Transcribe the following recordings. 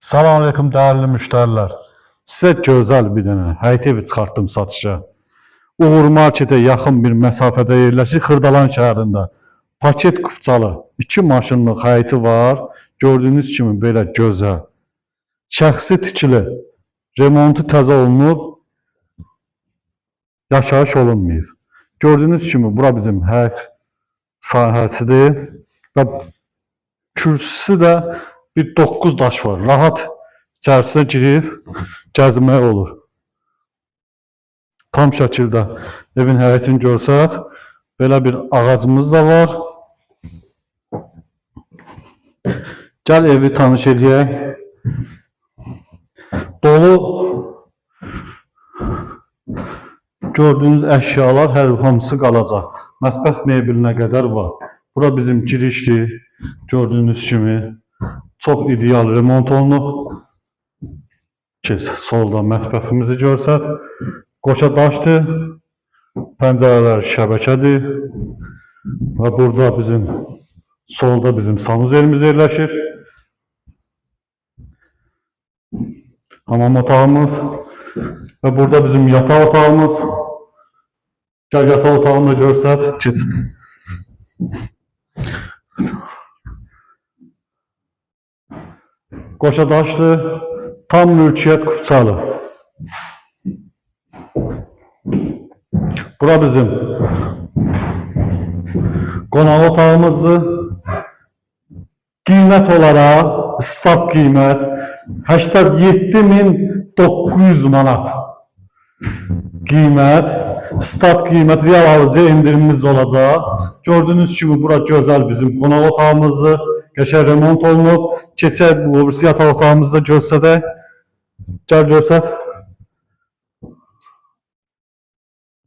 Selamünaleyküm değerli müşteriler. Size güzel bir dənə həyət evi çıxartdım satışa. Uğur Marketə yaxın bir məsafədə yerləşir Xırdalan şəhərində. Paket kupçalı 2 maşınlıq həyəti var. Gördüyünüz kimi belə gözəl. Şəxsi tikili. Remontu təzə olunub. Yaşayış olunmayıb. Gördüyünüz kimi bura bizim həyət sahəsidir. Və kürsüsü də bir 9 daş var. Rahat içərisinə girib gəzmək olur. Tam şəkildə evin həyətini görsək, belə bir ağacımız da var. Gəl evi tanış edək. Dolu gördüyünüz əşyalar hər hamısı qalacaq. Mətbəx mebelinə qədər var. Bura bizim girişdir. Gördüyünüz kimi çox ideal remont olunub. Solda mətbəximizi görsək, qoşa daşdır, pəncərələr şəbəkədir və burada solda bizim sanuzerimiz yerləşir. Hamam otağımız və burada bizim yataq otağımız. Gəl yataq otağını da görsək, keç. Qoşa daşdır, tam mülkiyyət kupçalı. Bura bizim qonaq otağımızdır. Qiymət olaraq, start qiymət 87.900 manat. Qiymət, start qiymət, real alıcıya indirimimiz olacaq. Gördüyünüz kimi bura gözəl bizim qonaq otağımızdır. Qəşəng remont olunub. Keçək bu yataq otağımızda görsədək. Gəl görsək.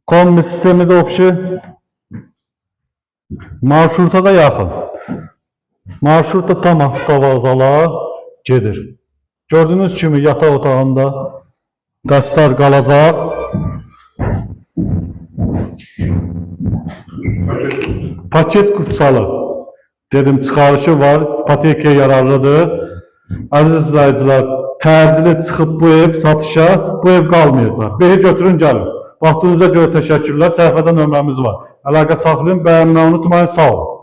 Kombi sistemi də opşi. Marşruta da yaxın. Marşrut da tam avtovazalara gedir. Gördüyünüz kimi yataq otağında dəstər qalacaq. Paket kupçalı. Dedim çıxarışı var, ipotekaya yararlıdır. Əziz izləyicilər, təcili çıxıb bu ev satışa, bu ev qalmayacaq. Beyi götürün, gəlin. Vaxtınıza görə təşəkkürlər, səhifədə nömrəmiz var. Əlaqə saxlayın, bəyənməyi unutmayın, sağ olun.